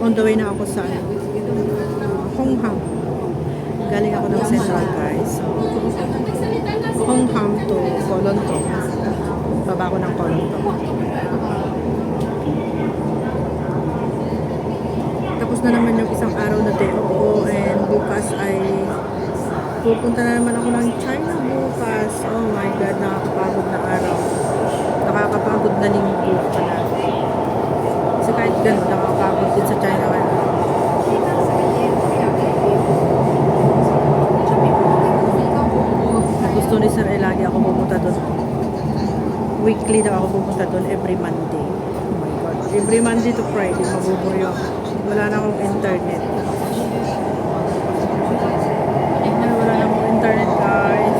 On the way na ako sa Hong Ham. Galing ako ng Central, guys. So, Hong Ham to Kolonton. Baba ko ng Kolonton. Tapos na naman yung isang araw na day off ko, and bukas ay pupunta na naman ako ng China bukas. Oh my God, nakakapagod na araw. Nakakapagod na linggo pala. Kasi kahit ganun, nakakapagod din sa China ngayon. Gusto ni Sir lagi ako pupunta doon. Weekly daw ako pupunta doon every Monday. Oh my God. Every Monday to Friday, mabuburyo ako. Wala na akong internet. Wala na akong internet, guys.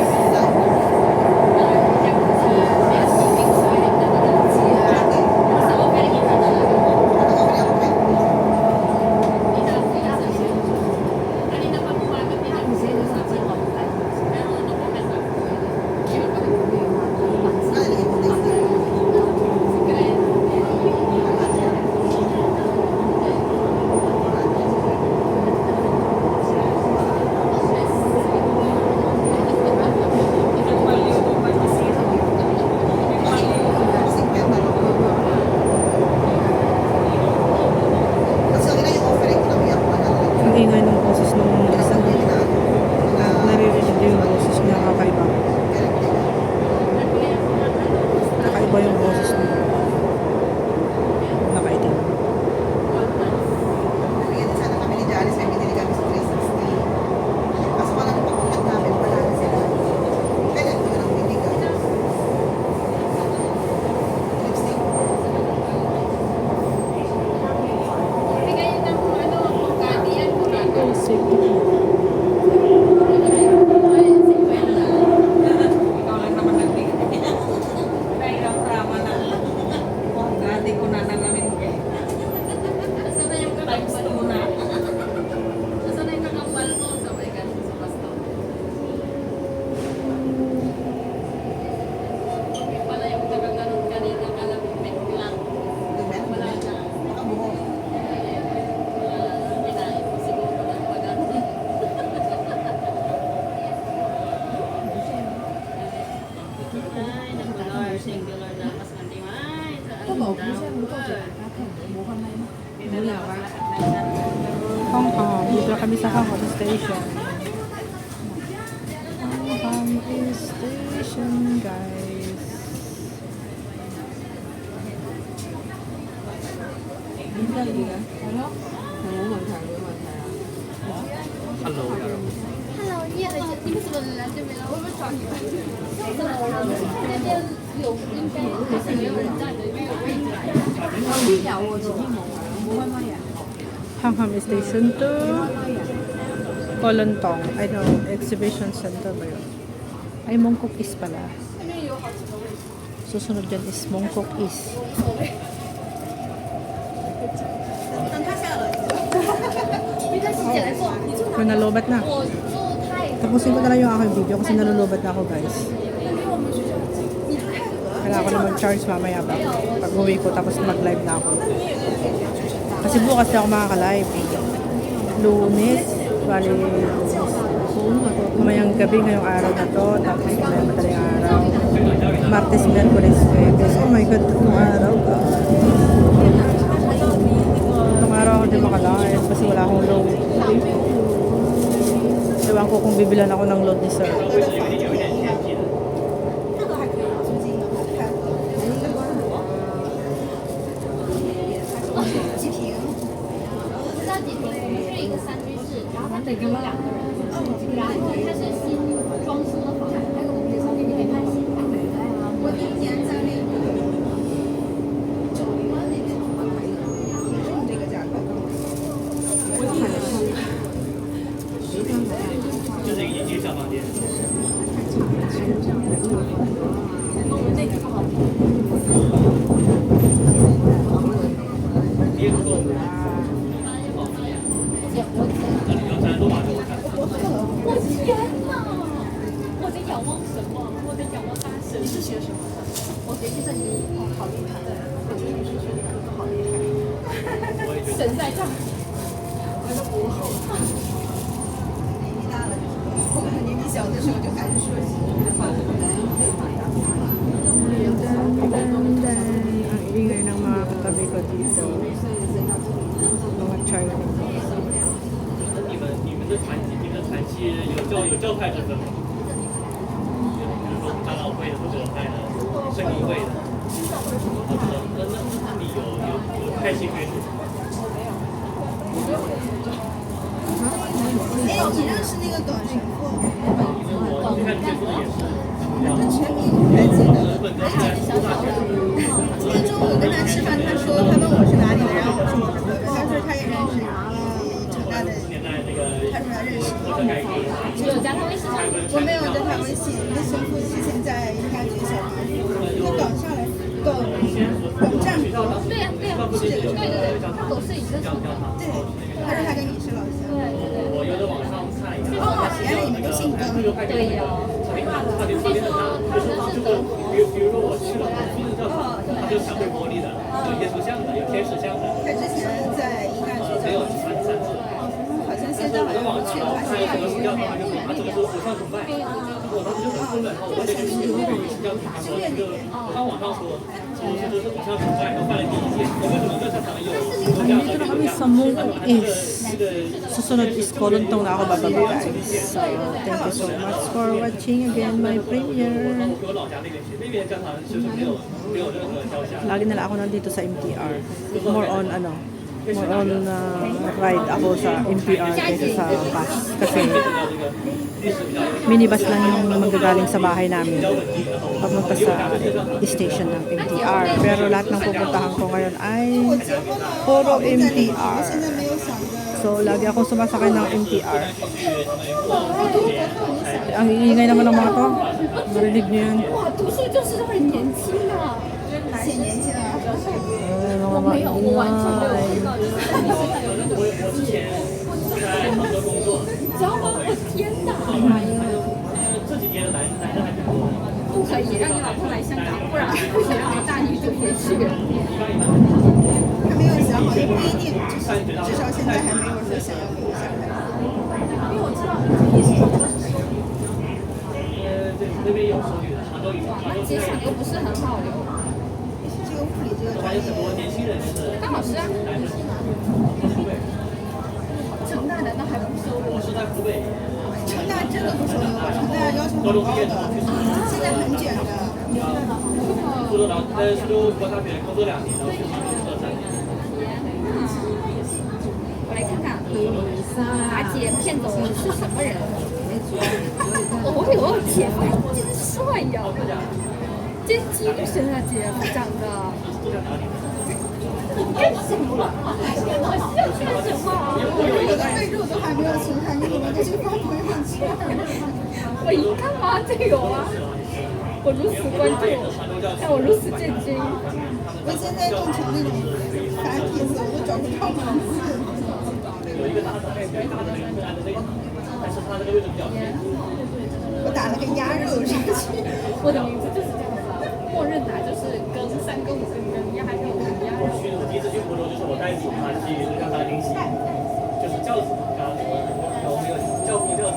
Ingay ng boses ng isang naririnig yung boses niya, kakaiba. Kakaiba yung boses niya. Nakaitim. Sana kami ni Janice, may binili kami sa 360. Kaso pala nagpapakat namin, wala na sila. Kaya ito lang binigay. Lipstick. Singular na mas mantimay sa Hong Kong. Dito kami sa Hong Kong Station. Hong Kong Station, guys. Hello， Hello，你们怎么来这边了？我们找你们。那边有应该还是没有人站的，因为有位置。Hong Kong Station to Kolonton. I know, Exhibition Center ba yun? Ay, Mongkok East pala. Susunod dyan is Mongkok East. Kung nalobat na. Tapusin ko na lang yung aking video kasi nalulubat na ako, guys. Kailangan ko na mag-charge mamaya ba pag uwi ko, tapos mag-live na ako. Kasi bukas na ako makaka-live. Lunes, bali mamayang gabi ngayong araw na to, tapos may madaling araw. Martes, Merkulis, Webes. Oh my God, itong araw. Itong araw ako din maka-live kasi wala akong load. Ewan ko kung bibilan ako ng load ni Sir. 神在唱。年纪大了，我们年纪小的时候就开始说戏。 Ang ingay ng mga katabi ko dito. Mga China. 你们的团契有教派之分吗？比如说长老会的、或者派的、圣公会的。那你有派系约束？哎，你认识那个短神父？我看你接触的也是。他全名我还记得。本科在大学。今天中午跟他吃饭，他说他问我是哪里的，然后我说我是河北，他说他也认识成大的，他说他认识。有加他微信吗？我没有加他微信，那神父之前在应该学校嘛，他搞下来搞站不？对呀、对呀、对，他狗是一个什么？对，他说他跟你是老乡。我有的网上看一下。哦，原来你们都姓耿。对呀、据说他们是德国。比如说我去了，他就想会玻璃的，有耶稣像的，有天使像的。他之前在应该学校没有三次。好像现在好像不去了，还是他有要他就他这个是偶像崇拜，我当时就很混乱，然后我就去要他说就他网上说，这都是偶像崇拜，然后犯了第一届，为什么这场有这样 Dito na kami sa Mungkok East. Susunod is Kolontong na ako bababa guys. So, thank you so much for watching again my premiere. 我老家那边去，那边教堂就是没有任何雕像。 Lagi na lang ako nandito sa MTR. More on ride ako sa MTR kaysa sa bus. Kasi minibus lang yung manggagaling sa bahay namin papunta sa station ng MTR. Pero lahat ng pupuntahan ko ngayon ay puro MTR. 现在没有想着。 So, lagi akong sumasakay ng MTR. Ang iingay naman ng mga to. Marinig niyo yan. 哇，读书就是很年轻啊！显年轻啊！ Ay, mga 我没有，我完全没有 maingay. 听到，就是我之前在杭州工作，你知道吗？我天哪！这几年男生还挺多。不可以让你老婆来香港，不然不行让你大女主回去。还没有想好，也不一定，至少现在还没有说想要留下来。因为我知道，那边有收据的，常州以前，常州机场又不是很好留，这个护理这个专业还有，很多年轻人就是刚好是啊。男生。成大难道还不收留？我是在湖北，成大真的不收留我，成大要求很高的，现在很卷的。苏州然后在苏州国大学工作2年，然后去杭州工作3年。我来看看，把姐骗走了是什么人？哦呦，姐夫真帅呀！真精神啊，姐夫长得。你干什么？我笑干什么？我的备注都还没有出来，你怎么就去发朋友圈？我一看啊，这有啊，我如此关注，但我如此震惊。我现在弄成那种繁体字，我都找不到名字。有一个大的那个按的那个，但是他那个位置比较偏。我打了个鸭肉上去。我的名字就是这样子啊，默认打就是更3更5更更鸭肉鸭肉。我第一次去福州，就是我带组团去让他临习，就是教子，然后我们有教父教子，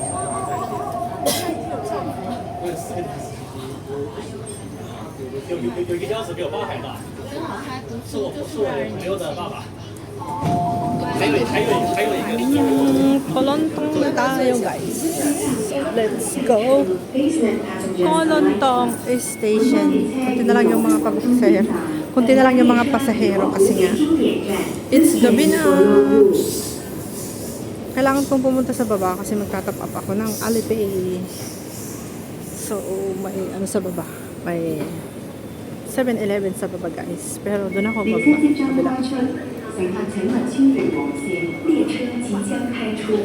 我有4个弟子，有一个教子比我爸还大，真好，他读是我朋友的爸爸。还有一个Kolontong na tayo guys. So, let's go. Kolontong Station. Kunti na lang yung mga pasahero. Kunti na lang yung mga pasahero kasi nga it's gabi na. Kailangan kong pumunta sa baba kasi magtatap up ako ng Alipay. So, may ano sa baba. May 7-Eleven sa baba guys. Pero doon ako baba. Kabila. 随它前往青旅黄线，列车即将开出，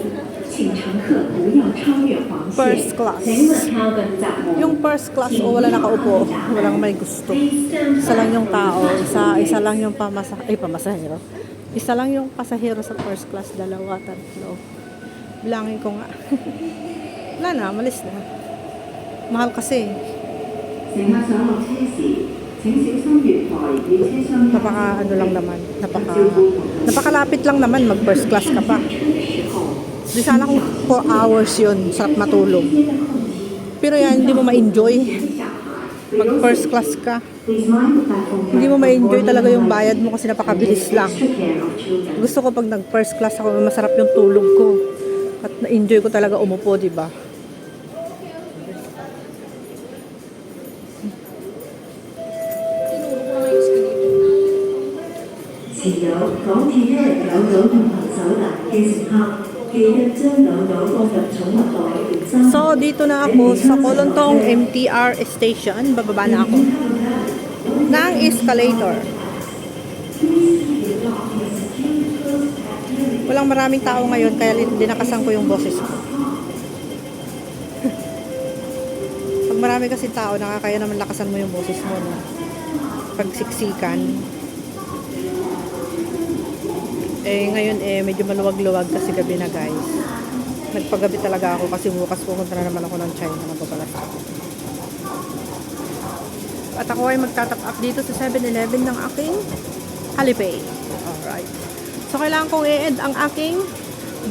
请乘客不要超越黄线。 First class. Yung first class o wala nakaupo, walang may gusto. Isa lang yung tao, isa lang yung pamasahero. Isa lang yung pasahero sa first class, 2, 3. Bilangin ko nga. Wala na, malis na. Mahal kasi. 乘客上落車時，請小心月台與車廂napaka ano lang naman, napakalapit lang naman, mag first class ka pa. Di sana kung 4 hours yun, sarap matulog. Pero yan, hindi mo ma-enjoy. Mag first class ka. Hindi mo ma-enjoy talaga yung bayad mo kasi napakabilis lang. Gusto ko pag nag first class ako, masarap yung tulog ko. At na-enjoy ko talaga umupo, di ba? So, dito na ako sa Kolontong MTR station. Bababa na ako ng escalator. Walang maraming tao ngayon, kaya dinakasan ko yung boses ko. Pag marami kasi tao, nakakaya naman lakasan mo yung boses mo, no? Pag siksikan. Ngayon medyo maluwag-luwag kasi gabi na, guys. Nagpagabi talaga ako kasi bukas pupunta na naman ako ng China, mababalas ako. At ako ay magtatap up dito sa 7-Eleven ng aking Alipay. Alright. So kailangan kong i-end ang aking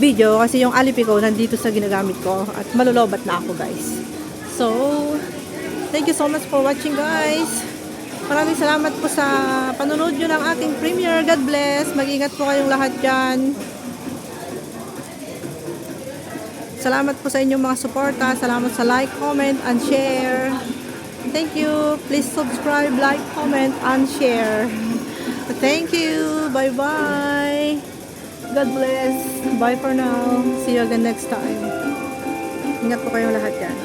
video kasi yung Alipay ko nandito sa ginagamit ko at malulobat na ako, guys. So, thank you so much for watching, guys. Maraming salamat po sa panonood nyo ng ating premiere. God bless. Mag-ingat po kayong lahat dyan. Salamat po sa inyong mga suporta. Salamat sa like, comment, and share. Thank you. Please subscribe, like, comment, and share. Thank you. Bye-bye. God bless. Bye for now. See you again next time. Ingat po kayong lahat dyan.